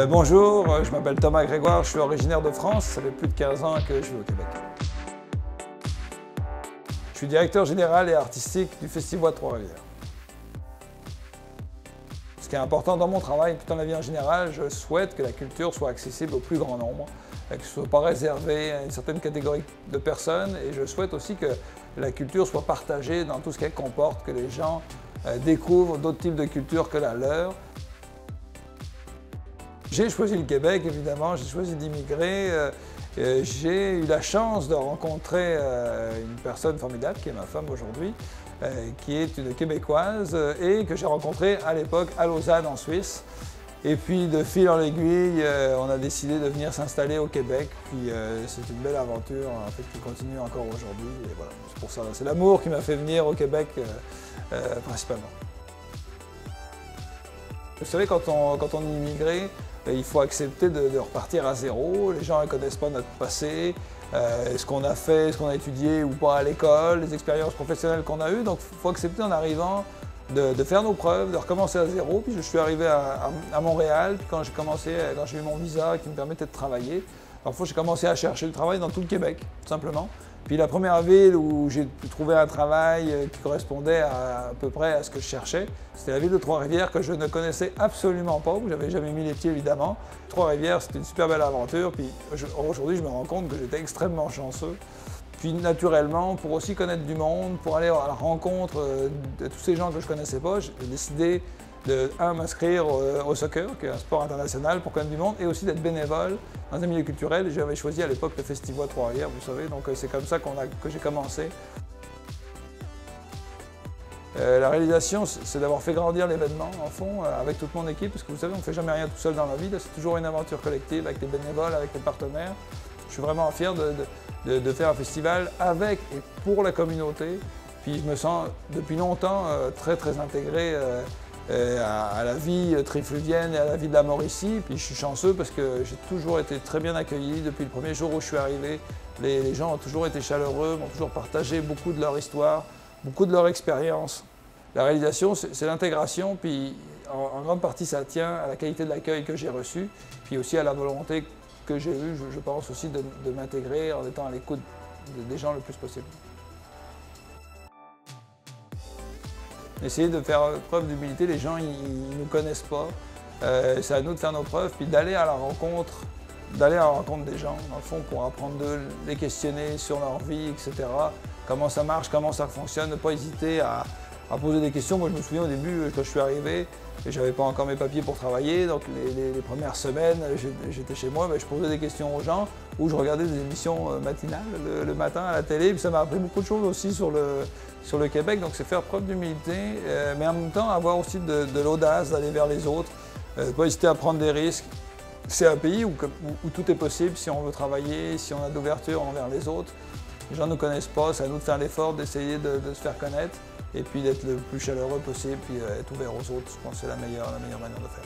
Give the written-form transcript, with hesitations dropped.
Bonjour, je m'appelle Thomas Grégoire, je suis originaire de France, ça fait plus de 15 ans que je vis au Québec. Je suis directeur général et artistique du Festival Trois-Rivières. Ce qui est important dans mon travail, puis dans la vie en général, je souhaite que la culture soit accessible au plus grand nombre, que ce ne soit pas réservé à une certaine catégorie de personnes, et je souhaite aussi que la culture soit partagée dans tout ce qu'elle comporte, que les gens découvrent d'autres types de culture que la leur. J'ai choisi le Québec, évidemment, j'ai choisi d'immigrer. J'ai eu la chance de rencontrer une personne formidable, qui est ma femme aujourd'hui, qui est une Québécoise et que j'ai rencontrée à l'époque à Lausanne, en Suisse. Et puis, de fil en aiguille, on a décidé de venir s'installer au Québec. Puis, c'est une belle aventure, en fait, qui continue encore aujourd'hui. Et voilà, c'est pour ça. C'est l'amour qui m'a fait venir au Québec, principalement. Vous savez, quand on est immigré, il faut accepter de repartir à zéro. Les gens ne connaissent pas notre passé, ce qu'on a fait, ce qu'on a étudié ou pas à l'école, les expériences professionnelles qu'on a eues. Donc il faut accepter en arrivant de faire nos preuves, de recommencer à zéro. Puis je suis arrivé à Montréal, puis quand j'ai eu mon visa qui me permettait de travailler, j'ai commencé à chercher du travail dans tout le Québec, tout simplement. Puis la première ville où j'ai trouvé un travail qui correspondait à peu près à ce que je cherchais, c'était la ville de Trois-Rivières que je ne connaissais absolument pas, où j'avais jamais mis les pieds évidemment. Trois-Rivières, c'était une super belle aventure, puis aujourd'hui je me rends compte que j'étais extrêmement chanceux. Puis naturellement, pour aussi connaître du monde, pour aller à la rencontre de tous ces gens que je ne connaissais pas, j'ai décidé de m'inscrire au soccer, qui est un sport international pour connaître du monde, et aussi d'être bénévole dans un milieu culturel. J'avais choisi à l'époque le Festival Trois-Rivières, vous savez, donc c'est comme ça que j'ai commencé. La réalisation, c'est d'avoir fait grandir l'événement, en fond, avec toute mon équipe, parce que vous savez, on ne fait jamais rien tout seul dans la vie, c'est toujours une aventure collective avec les bénévoles, avec les partenaires. Je suis vraiment fier de faire un festival avec et pour la communauté, puis je me sens depuis longtemps très intégré à la vie trifluvienne et à la vie de la Mauricie. Puis je suis chanceux parce que j'ai toujours été très bien accueilli depuis le premier jour où je suis arrivé. Les gens ont toujours été chaleureux, m'ont toujours partagé beaucoup de leur histoire, beaucoup de leur expérience. La réalisation, c'est l'intégration, puis en grande partie ça tient à la qualité de l'accueil que j'ai reçu, puis aussi à la volonté que j'ai eue, je pense aussi, de m'intégrer en étant à l'écoute des gens le plus possible. Essayer de faire preuve d'humilité, les gens ils ne nous connaissent pas. C'est à nous de faire nos preuves, puis d'aller à la rencontre des gens, dans le fond, pour apprendre d'eux, les questionner sur leur vie, etc. Comment ça marche, comment ça fonctionne, ne pas hésiter à poser des questions. Moi, je me souviens au début, quand je suis arrivé, je n'avais pas encore mes papiers pour travailler, donc les premières semaines, j'étais chez moi, mais je posais des questions aux gens, ou je regardais des émissions matinales le matin à la télé, puis ça m'a appris beaucoup de choses aussi sur le Québec, donc c'est faire preuve d'humilité, mais en même temps avoir aussi de l'audace d'aller vers les autres, pas hésiter à prendre des risques. C'est un pays où tout est possible si on veut travailler, si on a d'ouverture envers les autres. Les gens ne nous connaissent pas, c'est à nous de faire l'effort d'essayer de se faire connaître et puis d'être le plus chaleureux possible, puis être ouvert aux autres. Je pense que c'est la meilleure manière de faire.